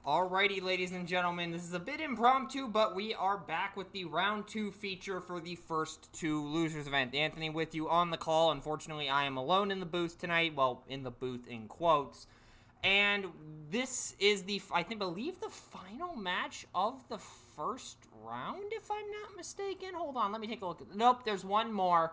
Alrighty, ladies and gentlemen, this is a bit impromptu, but we are back with the round 2 feature for the first Two Losers event. Anthony with you on the call. Unfortunately, I am alone in the booth tonight. Well, in the booth in quotes. And this is I believe the final match of the first round, if I'm not mistaken. Hold on, let me take a look. Nope, there's one more.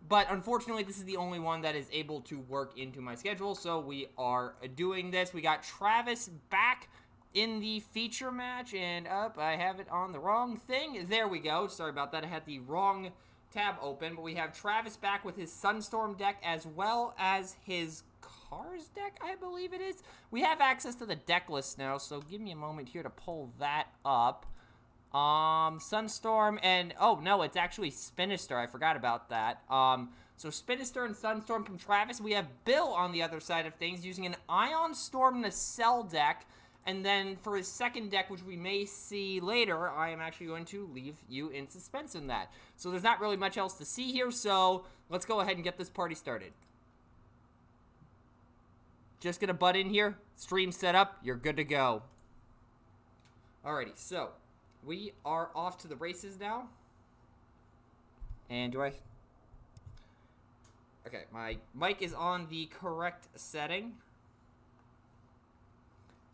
But unfortunately, this is the only one that is able to work into my schedule, so we are doing this. We got Travis back in the feature match, and I have it on the wrong thing. There we go. Sorry about that. I had the wrong tab open, but we have Travis back with his Sunstorm deck as well as his Cars deck, I believe it is. We have access to the deck list now, so give me a moment here to pull that up. Sunstorm and, oh no, it's actually Spinister. I forgot about that. So Spinister and Sunstorm from Travis. We have Bill on the other side of things using an Ion Storm Nacelle deck. And then for his second deck, which we may see later, I am actually going to leave you in suspense in that. So there's not really much else to see here, so let's go ahead and get this party started. Just gonna butt in here, stream set up, you're good to go. Alrighty, so we are off to the races now. And okay, my mic is on the correct setting.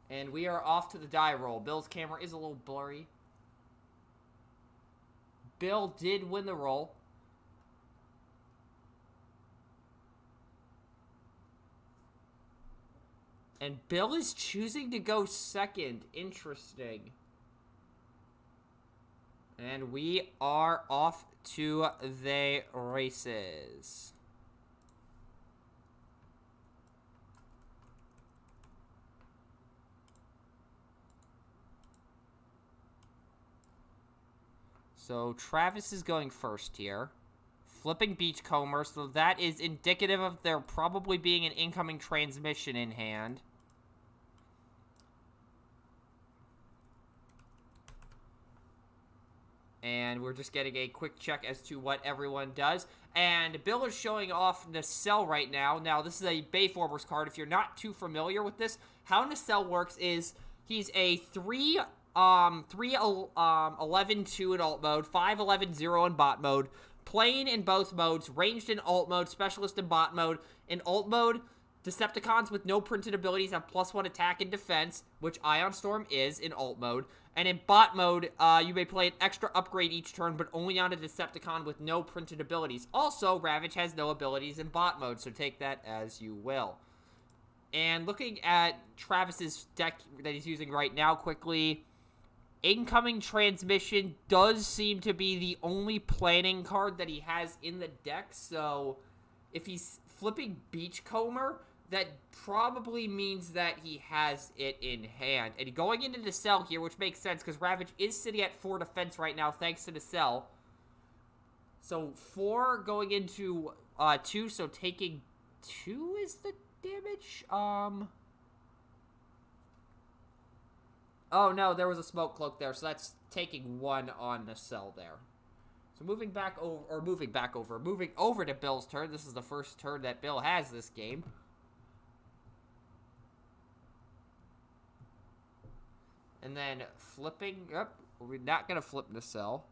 And we are off to the die roll. Bill's camera is a little blurry. Bill did win the roll. And Bill is choosing to go second. Interesting. And we are off to the races. So Travis is going first here. Flipping Beachcomber, so that is indicative of there probably being an incoming transmission in hand. And we're just getting a quick check as to what everyone does. And Bill is showing off Nacelle right now. Now, this is a Bayformers card. If you're not too familiar with this, how Nacelle works is he's a 3-11-2 in alt mode, 5-11-0 in bot mode, playing in both modes, ranged in alt mode, specialist in bot mode. In alt mode, Decepticons with no printed abilities have +1 attack and defense, which Ion Storm is in alt mode. And in bot mode, you may play an extra upgrade each turn, but only on a Decepticon with no printed abilities. Also, Ravage has no abilities in bot mode, so take that as you will. And looking at Travis's deck that he's using right now quickly, Incoming Transmission does seem to be the only planning card that he has in the deck, so if he's flipping Beachcomber, that probably means that he has it in hand. And going into the cell here, which makes sense, because Ravage is sitting at 4 defense right now, thanks to the cell. So 4 going into 2, so taking 2 is the damage. Oh no, there was a smoke cloak there, so that's taking 1 on the cell there. So moving over to Bill's turn. This is the first turn that Bill has this game. And then flipping up. We're not going to flip the cell.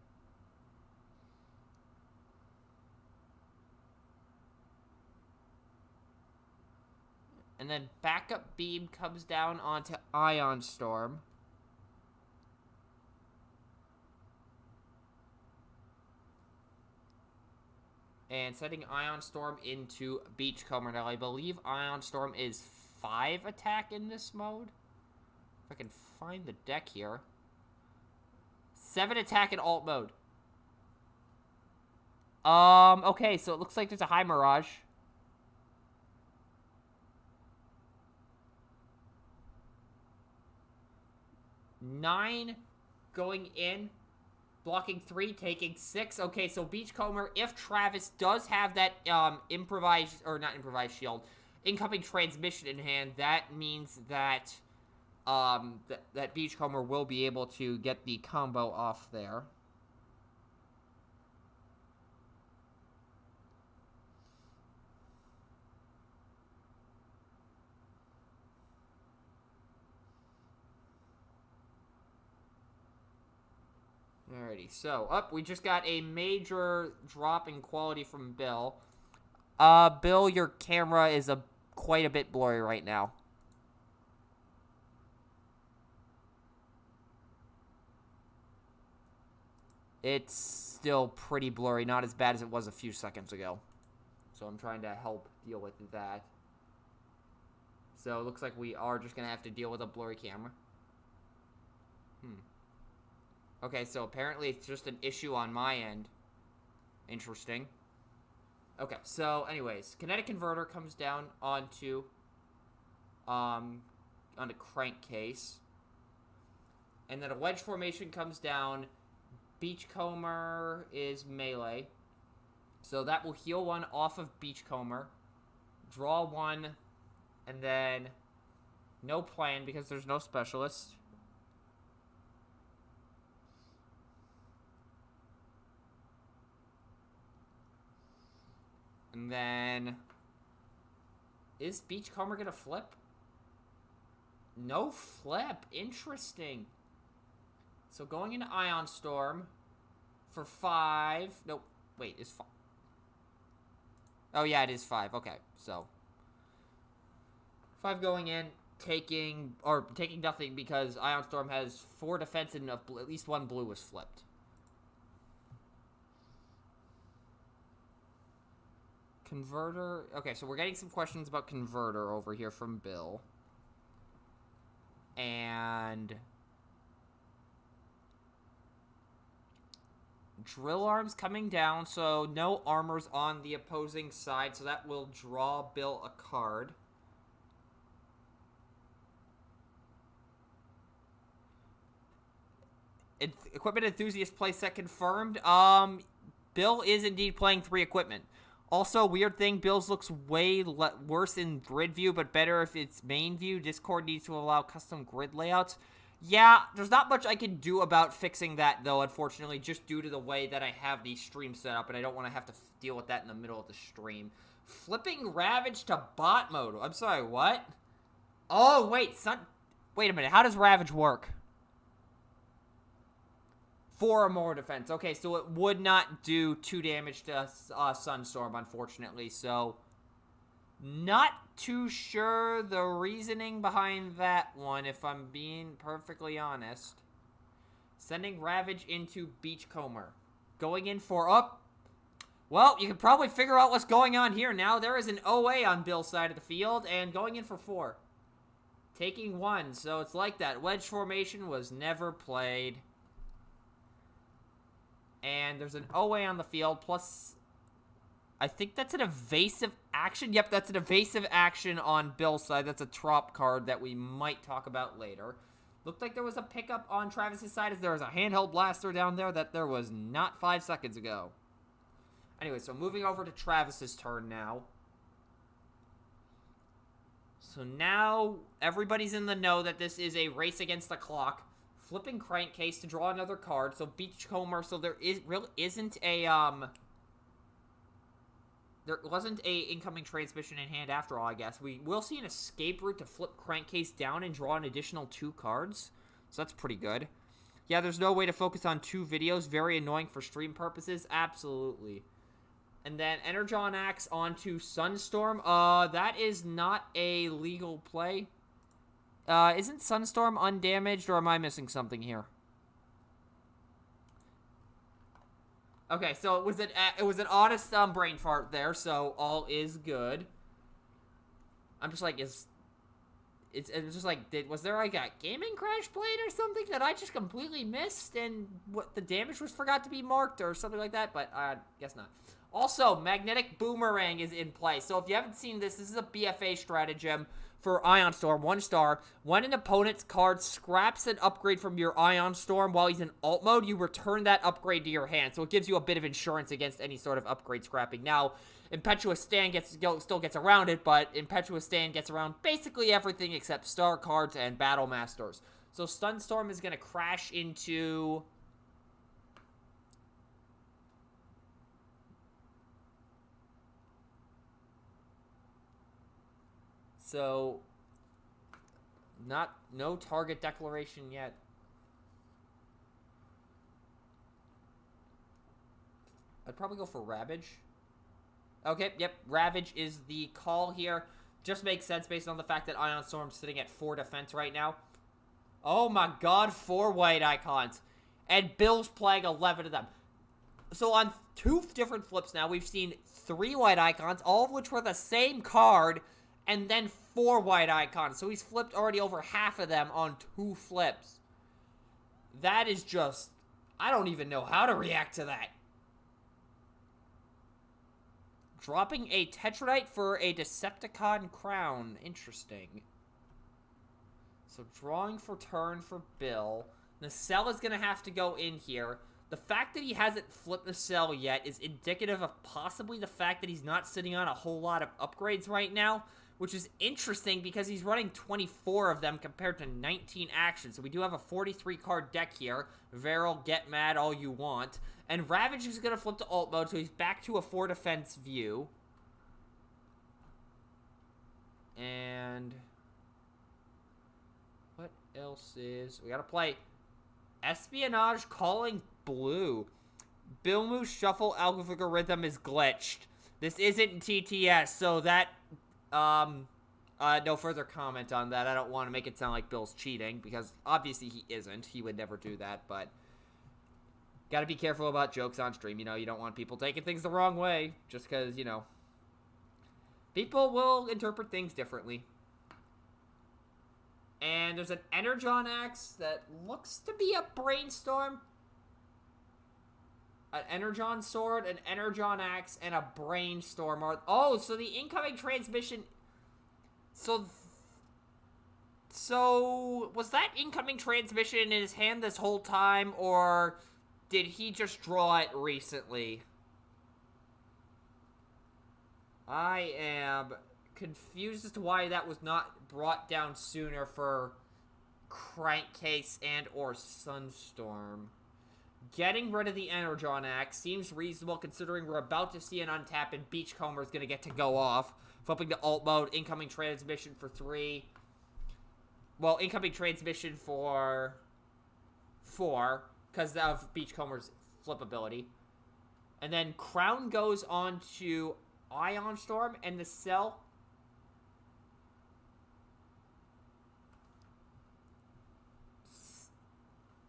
And then backup beam comes down onto Ion Storm. And setting Ion Storm into Beachcomber. Now, I believe Ion Storm is 5 attack in this mode. If I can find the deck here. 7 attack in alt mode. Okay, so it looks like there's a high Mirage. Nine going in. Blocking 3, taking 6. Okay, so Beachcomber, if Travis does have that improvised shield, incoming transmission in hand, that means that that Beachcomber will be able to get the combo off there. Alrighty, so, we just got a major drop in quality from Bill. Bill, your camera is quite a bit blurry right now. It's still pretty blurry, not as bad as it was a few seconds ago. So I'm trying to help deal with that. So it looks like we are just going to have to deal with a blurry camera. Okay, so apparently it's just an issue on my end. Interesting. Okay, so anyways, kinetic converter comes down onto crankcase. And then a wedge formation comes down. Beachcomber is melee. So that will heal one off of Beachcomber. Draw one. And then no plan because there's no specialist. And then, is Beachcomber gonna flip? No flip. Interesting. So going into Ion Storm for 5. Nope. Wait, it's 5. Oh, yeah, it is 5. Okay, so 5 going in, taking nothing because Ion Storm has 4 defense and at least 1 blue was flipped. Converter. Okay, so we're getting some questions about Converter over here from Bill. And Drill Arms coming down, so no armors on the opposing side, so that will draw Bill a card. Equipment Enthusiast playset confirmed. Bill is indeed playing 3 equipment. Also, weird thing, Bill's looks way worse in grid view, but better if it's main view. Discord needs to allow custom grid layouts. Yeah, there's not much I can do about fixing that, though, unfortunately, just due to the way that I have the stream set up, and I don't want to have to deal with that in the middle of the stream. Flipping Ravage to bot mode. I'm sorry, what? Oh, wait, wait a minute. How does Ravage work? 4 or more defense. Okay, so it would not do 2 damage to Sunstorm, unfortunately. So, not too sure the reasoning behind that one, if I'm being perfectly honest. Sending Ravage into Beachcomber. Going in for up. Well, you can probably figure out what's going on here now. There is an OA on Bill's side of the field, and going in for 4. Taking 1, so it's like that. Wedge formation was never played. And there's an OA on the field, plus I think that's an evasive action. Yep, that's an evasive action on Bill's side. That's a trop card that we might talk about later. Looked like there was a pickup on Travis's side as there was a handheld blaster down there that there was not 5 seconds ago. Anyway, so moving over to Travis's turn now. So now everybody's in the know that this is a race against the clock. Flipping Crankcase to draw another card. So Beachcomber. So there isn't a there wasn't a incoming transmission in hand after all. I guess we will see an escape route to flip Crankcase down and draw an additional 2 cards. So that's pretty good. Yeah, there's no way to focus on 2 videos. Very annoying for stream purposes. Absolutely. And then Energon Axe onto Sunstorm. That is not a legal play. Isn't Sunstorm undamaged, or am I missing something here? Okay, so it was an honest brain fart there, so all is good. I'm just like, it's just like, was there like a gaming crash played or something that I just completely missed, and what the damage was forgot to be marked or something like that? But guess not. Also, Magnetic Boomerang is in play. So if you haven't seen this, this is a BFA stratagem for Ion Storm, 1 star. When an opponent's card scraps an upgrade from your Ion Storm while he's in alt mode, you return that upgrade to your hand. So it gives you a bit of insurance against any sort of upgrade scrapping. Now, Impetuous Stand still gets around it, but Impetuous Stand gets around basically everything except star cards and Battle Masters. So Sunstorm is going to crash into... So, no target declaration yet. I'd probably go for Ravage. Okay, yep, Ravage is the call here. Just makes sense based on the fact that Ion Storm's sitting at 4 defense right now. Oh my god, 4 white icons. And Bill's playing 11 of them. So on 2 different flips now, we've seen 3 white icons, all of which were the same card, and then 4 white icons. So he's flipped already over half of them on 2 flips. That is just... I don't even know how to react to that. Dropping a Tetradite for a Decepticon Crown. Interesting. So drawing for turn for Bill. Nacelle is going to have to go in here. The fact that he hasn't flipped Nacelle yet is indicative of possibly the fact that he's not sitting on a whole lot of upgrades right now, which is interesting because he's running 24 of them compared to 19 actions. So we do have a 43-card deck here. Varel, get mad all you want. And Ravage is going to flip to alt mode, so he's back to a 4 defense view. And what else is... We got to play Espionage calling blue. Bill Moose shuffle algorithm is glitched. This isn't TTS, so that... no further comment on that. I don't want to make it sound like Bill's cheating, because obviously he isn't. He would never do that, but... Gotta be careful about jokes on stream, you know, you don't want people taking things the wrong way, just because, you know, people will interpret things differently. And there's an Energon Axe that looks to be a Brainstorm. An Energon Sword, an Energon Axe, and a Brainstorm. Oh, so the incoming transmission... So, was that incoming transmission in his hand this whole time, or... Did he just draw it recently? I am confused as to why that was not brought down sooner for Crankcase and or Sunstorm. Getting rid of the Energon Axe seems reasonable considering we're about to see an untap and Beachcomber is going to get to go off. Flipping to alt mode, incoming transmission for 3. Well, incoming transmission for 4. Because of Beachcomber's flip ability. And then Crown goes on to Ion Storm and the Cell.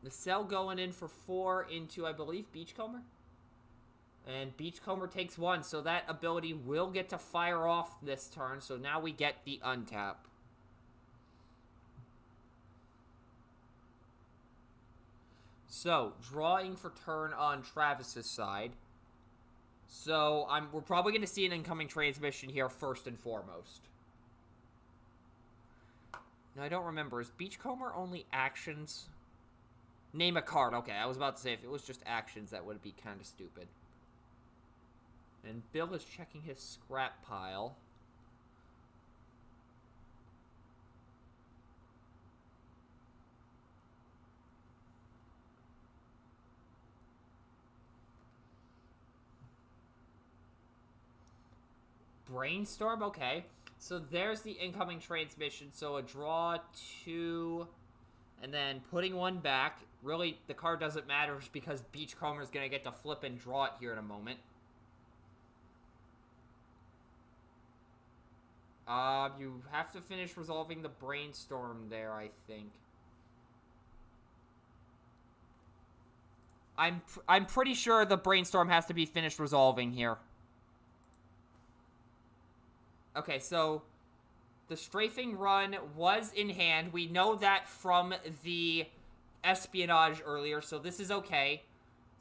The Cell going in for 4 into, I believe, Beachcomber. And Beachcomber takes 1, so that ability will get to fire off this turn. So now we get the untap. So, drawing for turn on Travis's side. So, we're probably going to see an incoming transmission here first and foremost. Now, I don't remember. Is Beachcomber only actions? Name a card. Okay, I was about to say if it was just actions, that would be kind of stupid. And Bill is checking his scrap pile. Brainstorm, okay. So there's the incoming transmission. So a draw 2, and then putting 1 back. Really, the card doesn't matter just because Beachcomber is going to get to flip and draw it here in a moment. You have to finish resolving the Brainstorm there, I think. I'm pretty sure the Brainstorm has to be finished resolving here. Okay, so the Strafing Run was in hand. We know that from the Espionage earlier, so this is okay.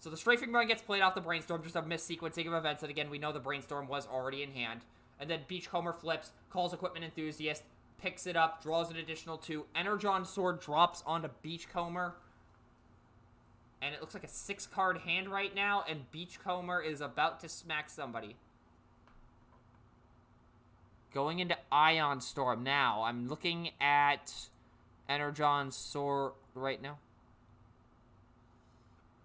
So the Strafing Run gets played off the Brainstorm, just a mis-sequencing of events, and again, we know the Brainstorm was already in hand. And then Beachcomber flips, calls Equipment Enthusiast, picks it up, draws an additional 2. Energon Sword drops onto Beachcomber. And it looks like a 6-card hand right now, and Beachcomber is about to smack somebody. Going into Ion Storm now. I'm looking at Energon Sword right now.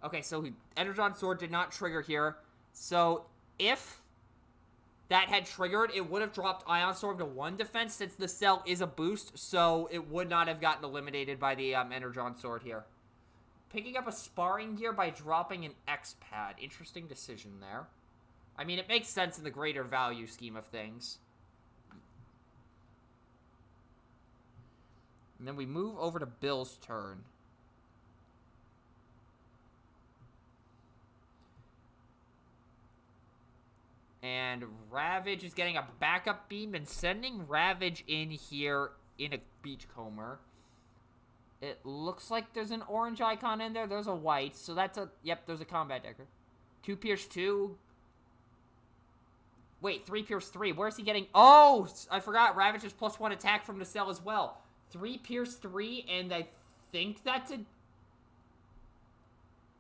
Okay, so Energon Sword did not trigger here. So if that had triggered, it would have dropped Ion Storm to 1 defense since the Cell is a boost. So it would not have gotten eliminated by the Energon Sword here. picking up a sparring gear by dropping an X pad. Interesting decision there. I mean, it makes sense in the greater value scheme of things. And then we move over to Bill's turn. And Ravage is getting a backup beam and sending Ravage in here in a Beachcomber. It looks like there's an orange icon in there. There's a white. So that's a... Yep, there's a combat decker. 2 Pierce 2. Wait, 3 Pierce 3. Where's he getting... Oh! I forgot. Ravage is +1 attack from Nacelle as well. 3 Pierce 3, and I think that's a...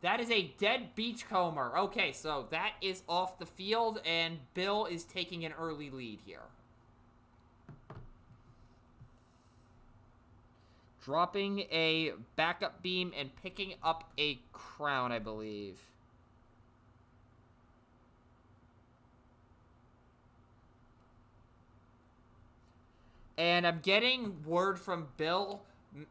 That is a dead Beachcomber. Okay, so that is off the field, and Bill is taking an early lead here. Dropping a backup beam and picking up a crown, I believe. And I'm getting word from Bill...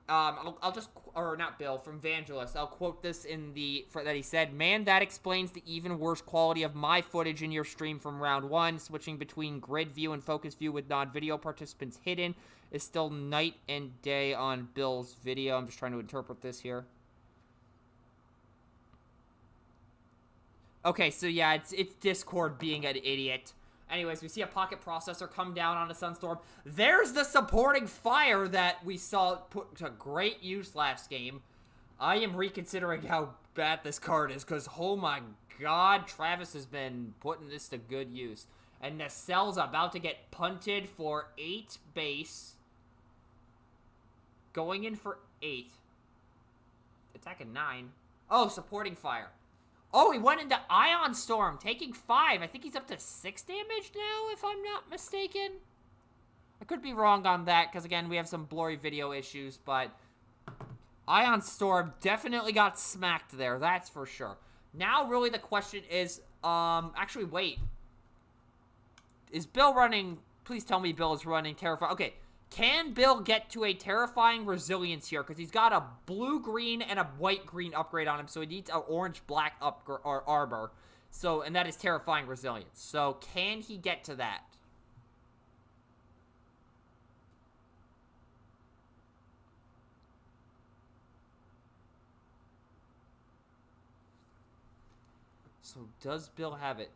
I'll just, or not Bill, from Vangelis. I'll quote this in that he said, "Man, that explains the even worse quality of my footage in your stream from round 1. Switching between grid view and focus view with non-video participants hidden is still night and day on Bill's video." I'm just trying to interpret this here. Okay, so yeah, it's Discord being an idiot. Anyways, we see a pocket processor come down on a Sunstorm. There's the supporting fire that we saw put to great use last game. I am reconsidering how bad this card is, because, oh my god, Travis has been putting this to good use. And Nacelle's about to get punted for 8 base. Going in for 8. Attacking 9. Oh, supporting fire. Oh, he went into Ion Storm, taking 5. I think he's up to 6 damage now, if I'm not mistaken. I could be wrong on that, because, again, we have some blurry video issues, but Ion Storm definitely got smacked there, that's for sure. Now, really, the question is, actually, wait. Is Bill running... Please tell me Bill is running Terrifying... Okay, can Bill get to a Terrifying Resilience here? Because he's got a blue-green and a white-green upgrade on him, so he needs an orange-black armor. So, and that is Terrifying Resilience. So, can he get to that? So, does Bill have it?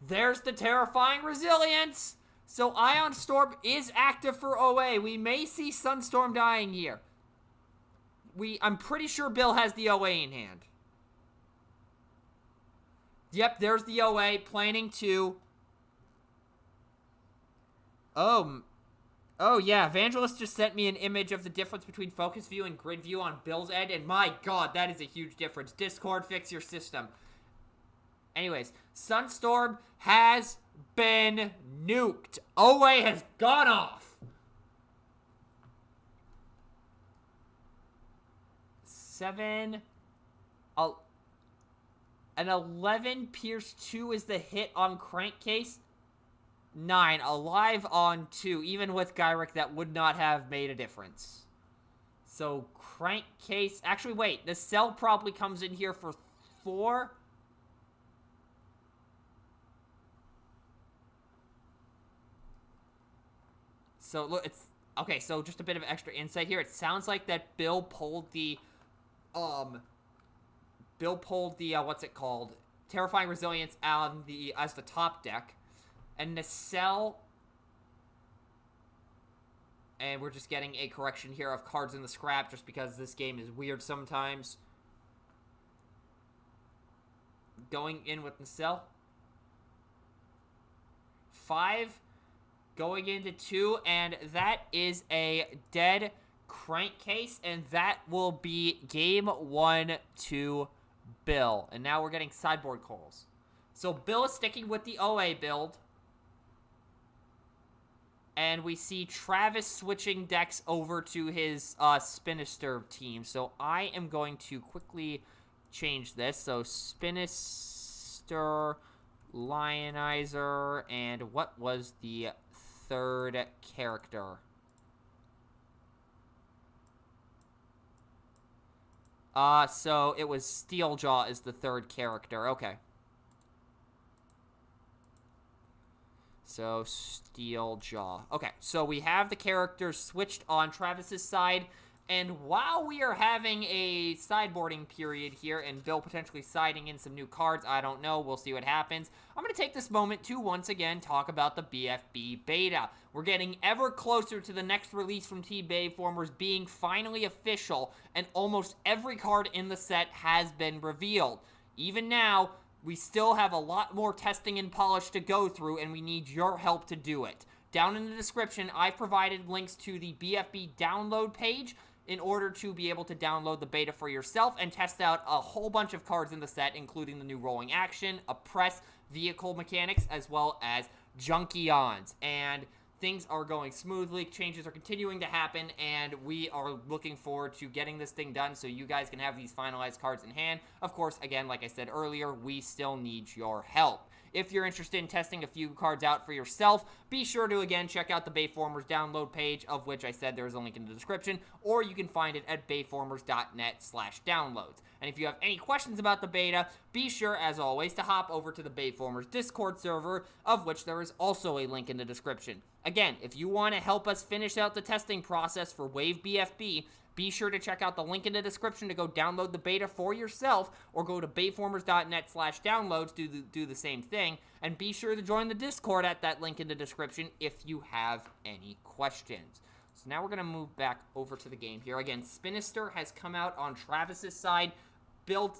There's the Terrifying Resilience! So, Ion Storm is active for OA. We may see Sunstorm dying here. I'm pretty sure Bill has the OA in hand. Yep, there's the OA, planning to... Oh, yeah, Evangelist just sent me an image of the difference between focus view and grid view on Bill's end, and my god, that is a huge difference. Discord, fix your system. Anyways, Sunstorm has been nuked. OA has gone off. 7. An 11 Pierce 2 is the hit on Crankcase. 9. Alive on 2. Even with Gyrick, that would not have made a difference. So, Crankcase... Actually, wait. The cell probably comes in here for 4. So, look, it's... Okay, so just a bit of extra insight here. It sounds like that Bill pulled the... what's it called? Terrifying Resilience on as the top deck. And Nacelle... And we're just getting a correction here of cards in the scrap, just because this game is weird sometimes. Going in with Nacelle. 5... Going into 2, and that is a dead Crankcase, and that will be game 1 to Bill. And now we're getting sideboard calls. So Bill is sticking with the OA build. And we see Travis switching decks over to his Spinister team. So I am going to quickly change this. So Spinister, Lionizer, and what was the third character? So it was Steeljaw is the third character. Okay. So, Steeljaw. Okay, so we have the characters switched on Travis's side, and while we are having a sideboarding period here, and Bill potentially siding in some new cards, I don't know, we'll see what happens, I'm going to take this moment to once again talk about the BFB beta. We're getting ever closer to the next release from Bayformers being finally official, and almost every card in the set has been revealed. Even now, we still have a lot more testing and polish to go through, and we need your help to do it. Down in the description, I've provided links to the BFB download page in order to be able to download the beta for yourself and test out a whole bunch of cards in the set, including the new rolling action, a press, vehicle mechanics, as well as Junkions. And things are going smoothly, changes are continuing to happen, and we are looking forward to getting this thing done so you guys can have these finalized cards in hand. Of course, again, like I said earlier, we still need your help. If you're interested in testing a few cards out for yourself, be sure to, again, check out the Bayformers download page, of which I said there is a link in the description, or you can find it at bayformers.net/downloads. And if you have any questions about the beta, be sure, as always, to hop over to the Bayformers Discord server, of which there is also a link in the description. Again, if you want to help us finish out the testing process for Wave BFB, be sure to check out the link in the description to go download the beta for yourself, or go to bayformers.net/downloads to do the same thing, and be sure to join the Discord at that link in the description if you have any questions. So now we're going to move back over to the game here. Again, Spinister has come out on Travis's side, built...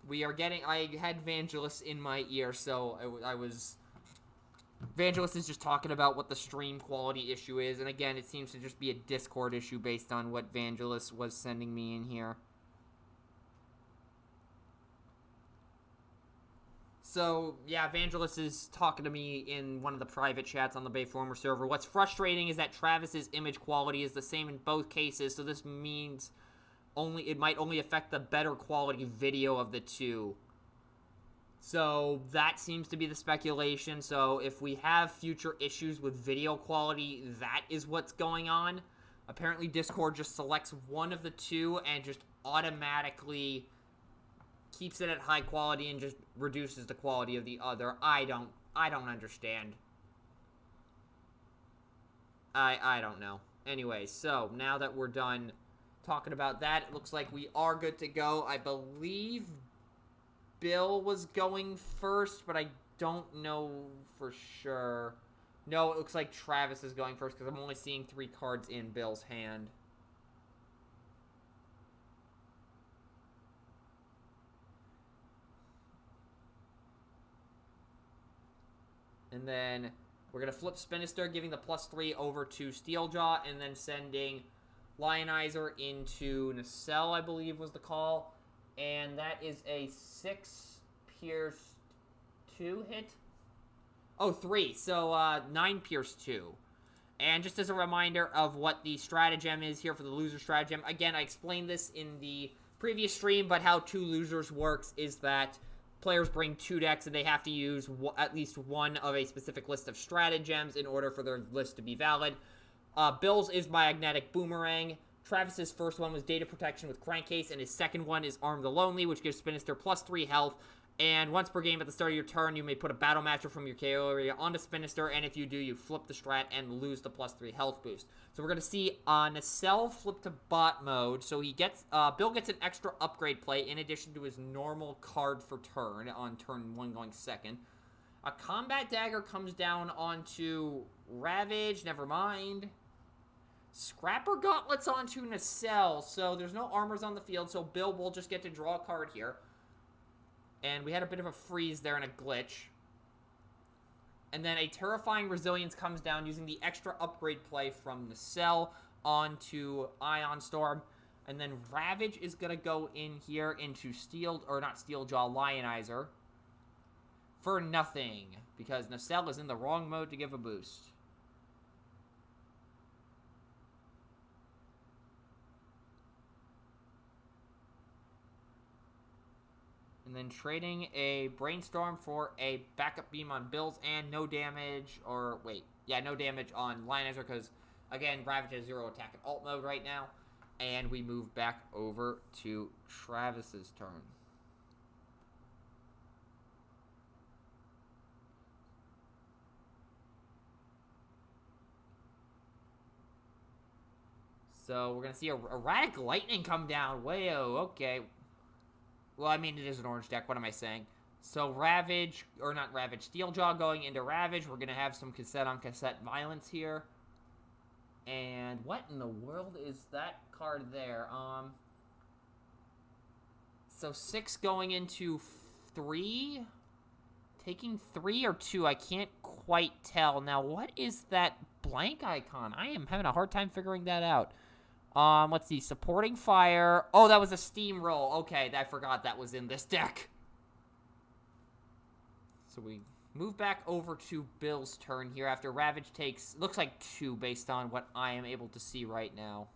We are getting... I had Vangelis in my ear, so I was... Vangelis is just talking about what the stream quality issue is, and again, it seems to just be a Discord issue based on what Vangelis was sending me in here. So, yeah, Vangelis is talking to me in one of the private chats on the Bayformer server. What's frustrating is that Travis's image quality is the same in both cases, so this means... it might only affect the better quality video of the two. So that seems to be the speculation. So if we have future issues with video quality, that is what's going on. Apparently Discord just selects one of the two and just automatically keeps it at high quality and just reduces the quality of the other. I don't understand. I don't know. Anyway, so now that we're done talking about that, it looks like we are good to go. I believe Bill was going first, but I don't know for sure. No, it looks like Travis is going first because I'm only seeing 3 cards in Bill's hand. And then we're going to flip Spinister, giving the +3 over to Steeljaw, and then sending Lionizer into Nacelle, I believe was the call. And that is a 6 Pierce 2 hit. Oh, 3. So, 9 Pierce 2. And just as a reminder of what the stratagem is here for the loser stratagem, again, I explained this in the previous stream, but how Two Losers works is that players bring 2 decks and they have to use at least one of a specific list of stratagems in order for their list to be valid. Bill's is Magnetic Boomerang. Travis's first one was Data Protection with Crankcase, and his second one is Arm the Lonely, which gives Spinister +3 health. And once per game at the start of your turn, you may put a Battle Master from your KO area onto Spinister, and if you do, you flip the strat and lose the +3 health boost. So we're going to see Nacelle flip to bot mode, so he gets, Bill gets an extra upgrade play in addition to his normal card for turn, on turn 1 going second. A Combat Dagger comes down onto Ravage, never mind. Scrapper Gauntlets onto Nacelle, so there's no armors on the field, so Bill will just get to draw a card here. And we had a bit of a freeze there and a glitch. And then a Terrifying Resilience comes down using the extra upgrade play from Nacelle onto Ion Storm. And then Ravage is going to go in here into Steeljaw, Lionizer. For nothing, because Nacelle is in the wrong mode to give a boost. And then trading a Brainstorm for a backup beam on Bills and no damage, or wait, yeah, no damage on Lionizer because, again, Ravage has 0 attack in alt mode right now. And we move back over to Travis's turn. So we're going to see a Erratic Lightning come down. Whoa, okay. Well, I mean, it is an orange deck. What am I saying? So Ravage, or not Ravage, Steeljaw going into Ravage. We're going to have some cassette-on-cassette violence here. And what in the world is that card there? So 6 going into 3? Taking 3 or 2? I can't quite tell. Now, what is that blank icon? I am having a hard time figuring that out. Let's see. Supporting Fire. Oh, that was a Steamroll. Okay, I forgot that was in this deck. So we move back over to Bill's turn here after Ravage takes, looks like 2 based on what I am able to see right now.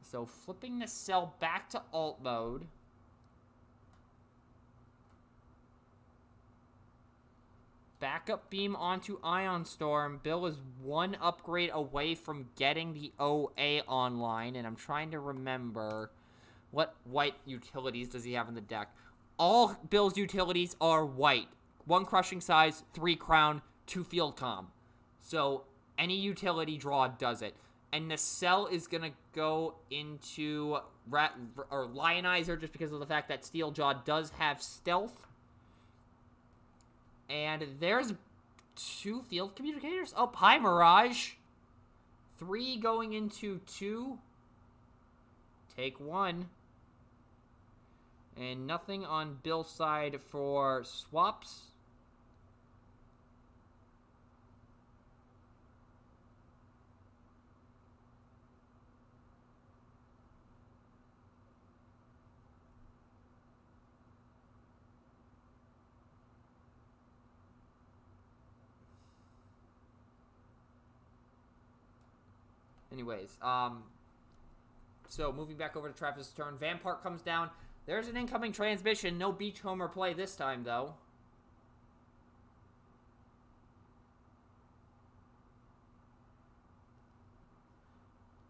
So flipping the cell back to alt mode. Backup beam onto Ion Storm. Bill is 1 upgrade away from getting the OA online, and I'm trying to remember what white utilities does he have in the deck. All Bill's utilities are white. 1 Crushing Size, 3 Crown, 2 Field Comm. So any utility draw does it. And the cell is going to go into Lionizer just because of the fact that Steeljaw does have stealth. And there's 2 field communicators. Oh, hi, Mirage. 3 going into 2. Take 1. And nothing on Bill's side for swaps. Anyways, so moving back over to Travis' turn. Vampart comes down. There's an incoming transmission. No Beach Homer play this time, though.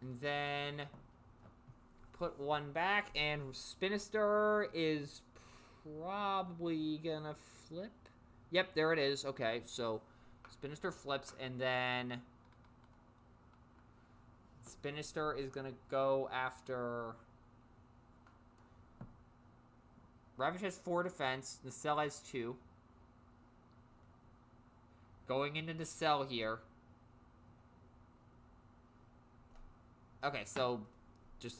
And then put 1 back, and Spinister is probably gonna flip. Yep, there it is. Okay, so Spinister flips, and then Spinister is going to go after... Ravage has 4 defense. The cell has 2. Going into the cell here. Okay, so just...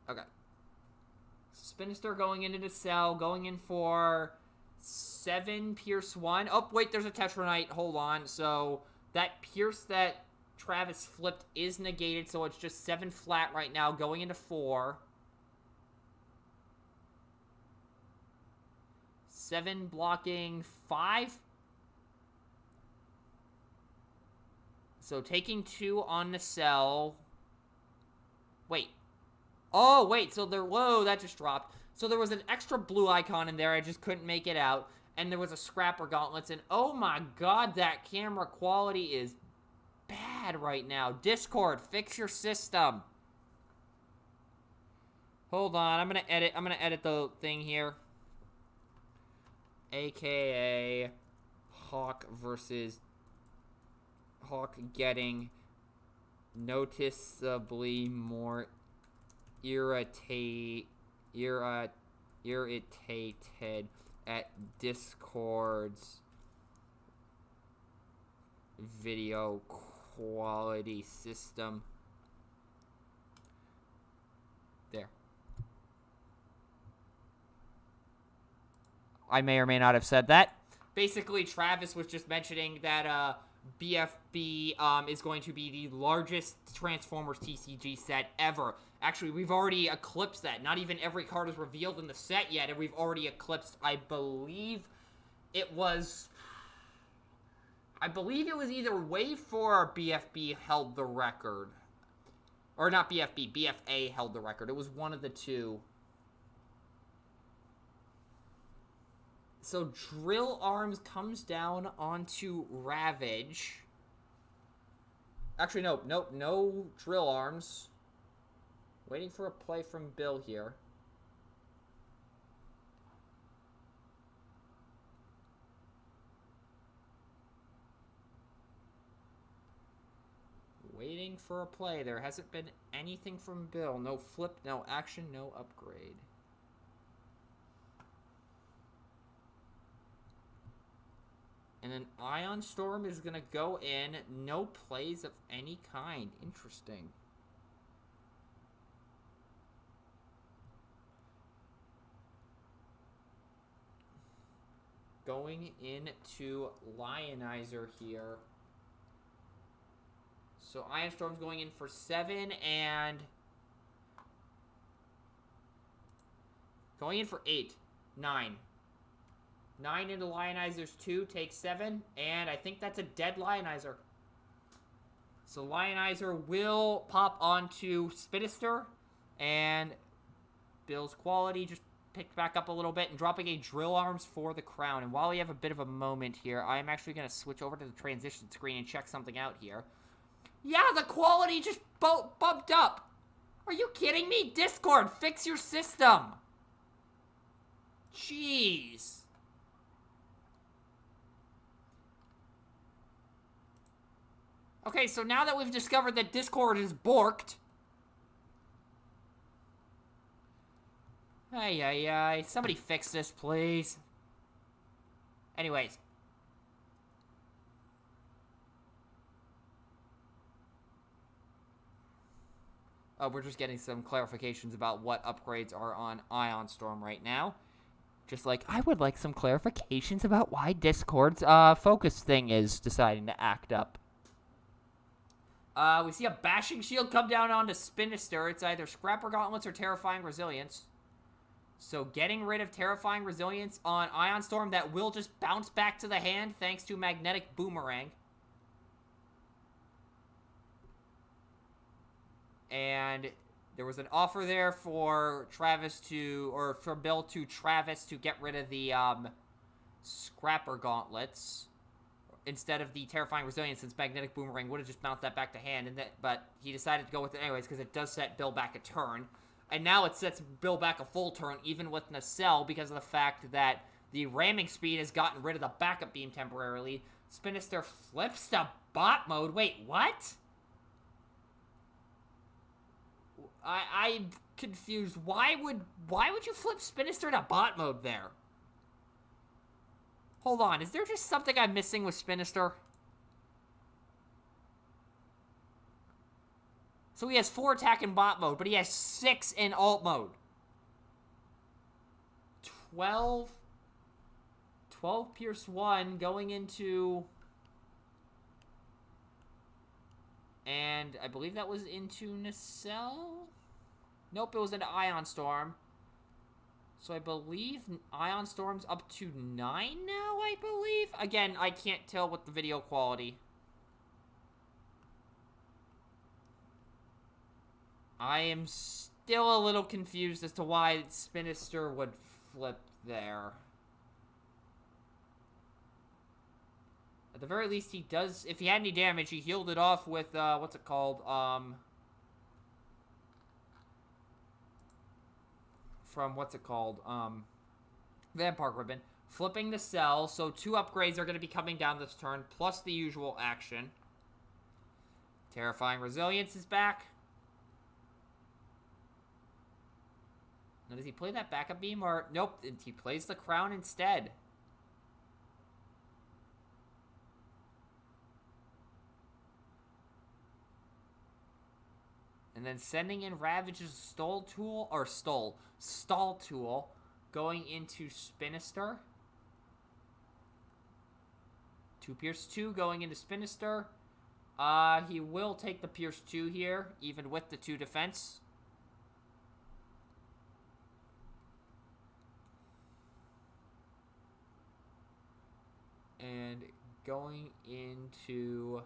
Okay. Spinister going into the cell, going in for 7 Pierce 1. Oh, wait, there's a Tetranite. Hold on. So that Pierce that Travis flipped is negated, so it's just 7 flat right now, going into 4. 7 blocking 5. So taking 2 on the cell. Wait. Oh, wait, so there... Whoa, that just dropped. So there was an extra blue icon in there. I just couldn't make it out. And there was a Scrapper Gauntlets. And oh my god, that camera quality is bad right now. Discord, fix your system. Hold on, I'm gonna edit the thing here. AKA Hawk versus Hawk getting noticeably more irritated at Discord's video quality system. There. I may or may not have said that. Basically, Travis was just mentioning that BFB is going to be the largest Transformers TCG set ever. Actually, we've already eclipsed that. Not even every card is revealed in the set yet, and we've already eclipsed, I believe it was I believe it was either Wave4 or BFB held the record. Or not BFB, BFA held the record. It was one of the two. So Drill Arms comes down onto Ravage. Actually, no Drill Arms. Waiting for a play from Bill here. Waiting for a play. There hasn't been anything from Bill. No flip, no action, no upgrade. And then Ion Storm is going to go in. No plays of any kind. Interesting. Going into Lionizer here. So Ion Storm's going in for 7 and going in for 8, 9. 9 into Lionizer's 2 takes 7, and I think that's a dead Lionizer. So Lionizer will pop onto Spinister, and Bill's quality just picked back up a little bit and dropping a Drill Arms for the crown. And while we have a bit of a moment here, I'm actually going to switch over to the transition screen and check something out here. Yeah, the quality just bumped up. Are you kidding me? Discord, fix your system. Jeez. Okay, so now that we've discovered that Discord is borked. Ay. Somebody fix this, please. Anyways. We're just getting some clarifications about what upgrades are on Ion Storm right now. Just like, I would like some clarifications about why Discord's focus thing is deciding to act up. We see a Bashing Shield come down onto Spinister. It's either Scrapper Gauntlets or Terrifying Resilience. So getting rid of Terrifying Resilience on Ion Storm, that will just bounce back to the hand thanks to Magnetic Boomerang. And there was an offer there for for Bill to Travis to get rid of the Scrapper Gauntlets instead of the Terrifying Resilience, since Magnetic Boomerang would have just bounced that back to hand. But he decided to go with it anyways because it does set Bill back a turn. And now it sets Bill back a full turn, even with Nacelle, because of the fact that the ramming speed has gotten rid of the backup beam temporarily. Spinister flips to bot mode. Wait, what? I'm confused. Why would you flip Spinister to bot mode there? Hold on, is there just something I'm missing with Spinister? So he has 4 attack in bot mode, but he has 6 in alt mode. 12 Pierce 1 going into... And I believe that was into Nacelle? Nope, it was into Ion Storm. So I believe Ion Storm's up to 9 now, I believe? Again, I can't tell with the video quality. I am still a little confused as to why Spinister would flip there. At the very least, he does... If he had any damage, he healed it off with, what's it called? From, what's it called? Vampire Ribbon. Flipping the cell, so 2 upgrades are going to be coming down this turn, plus the usual action. Terrifying Resilience is back. Now, does he play that backup beam, or... Nope, he plays the crown instead. And then sending in Ravage's stall tool, going into Spinister. 2 Pierce 2 going into Spinister. He will take the Pierce 2 here, even with the 2 defense. And going into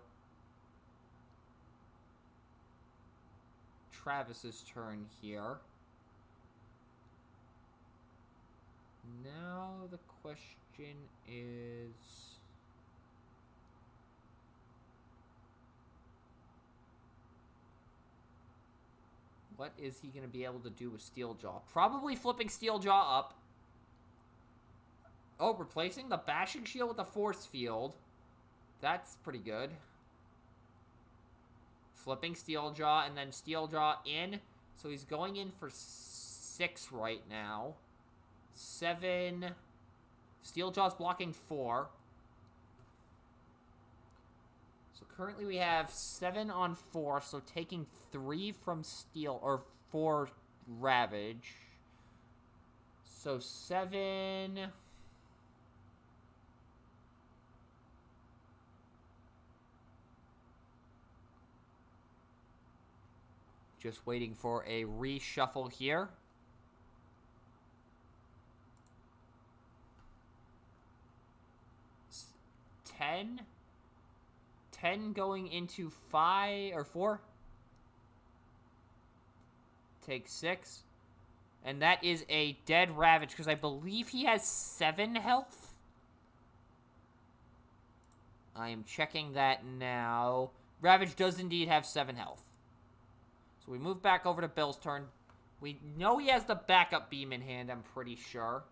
Travis's turn here. Now the question is... what is he going to be able to do with Steeljaw? Probably flipping Steeljaw up. Oh, replacing the Bashing Shield with a Force Field. That's pretty good. Flipping Steeljaw and then Steeljaw in. So he's going in for 6 right now. 7. Steeljaw's blocking 4. So currently we have 7 on 4, so taking 3 from Steel, or 4 Ravage. So 7... just waiting for a reshuffle here. 10. 10 going into 5 or 4. Take 6. And that is a dead Ravage, because I believe he has 7 health. I am checking that now. Ravage does indeed have 7 health. So we move back over to Bill's turn. We know he has the backup beam in hand, I'm pretty sure.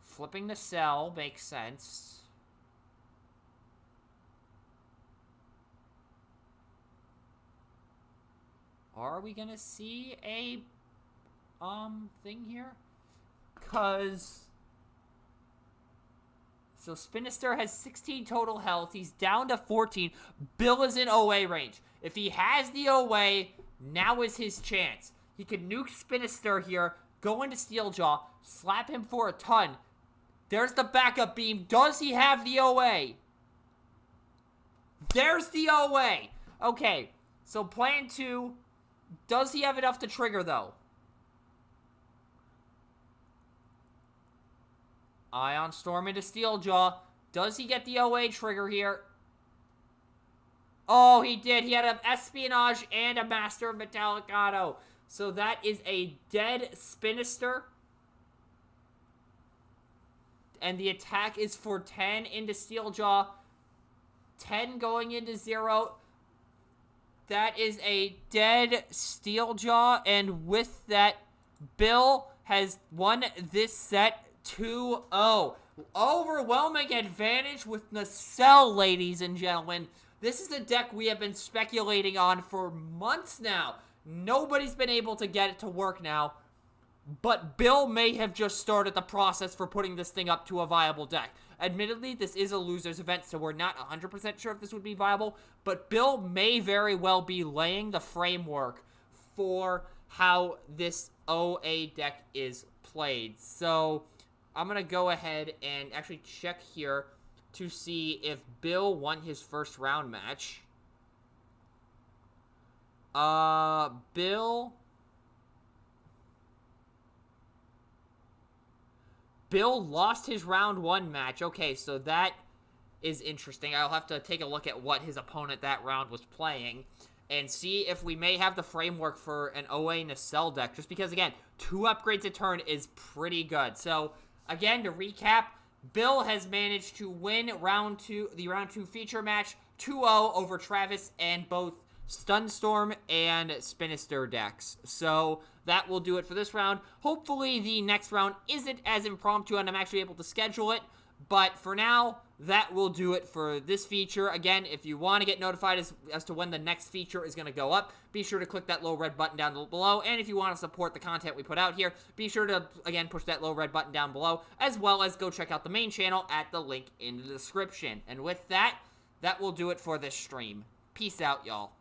Flipping the cell makes sense. Are we gonna see a thing here? Cause so Spinister has 16 total health. He's down to 14. Bill is in OA range. If he has the OA, now is his chance. He could nuke Spinister here, go into Steeljaw, slap him for a ton. There's the backup beam. Does he have the OA? There's the OA. Okay, so plan 2. Does he have enough to trigger, though? Ion Storm into Steeljaw. Does he get the OA trigger here? Oh, he did. He had an Espionage and a Master of Metallic Auto. So that is a dead Spinister. And the attack is for 10 into Steeljaw. 10 going into 0. That is a dead Steeljaw, and with that, Bill has won this set 2-0. Overwhelming advantage with Nacelle, ladies and gentlemen. This is a deck we have been speculating on for months now. Nobody's been able to get it to work now, but Bill may have just started the process for putting this thing up to a viable deck. Admittedly, this is a loser's event, so we're not 100% sure if this would be viable, but Bill may very well be laying the framework for how this OA deck is played. So I'm going to go ahead and actually check here to see if Bill won his first round match. Bill lost his round 1 match. Okay, so that is interesting. I'll have to take a look at what his opponent that round was playing and see if we may have the framework for an OA Nacelle deck. Just because, again, 2 upgrades a turn is pretty good. So, again, to recap, Bill has managed to win the round 2 feature match 2-0 over Travis and both Sunstorm and Spinister decks. So that will do it for this round. Hopefully the next round isn't as impromptu and I'm actually able to schedule it. But for now, that will do it for this feature. Again, if you want to get notified as to when the next feature is going to go up, be sure to click that little red button down below. And if you want to support the content we put out here, be sure to, again, push that little red button down below, as well as go check out the main channel at the link in the description. And with that, that will do it for this stream. Peace out, y'all.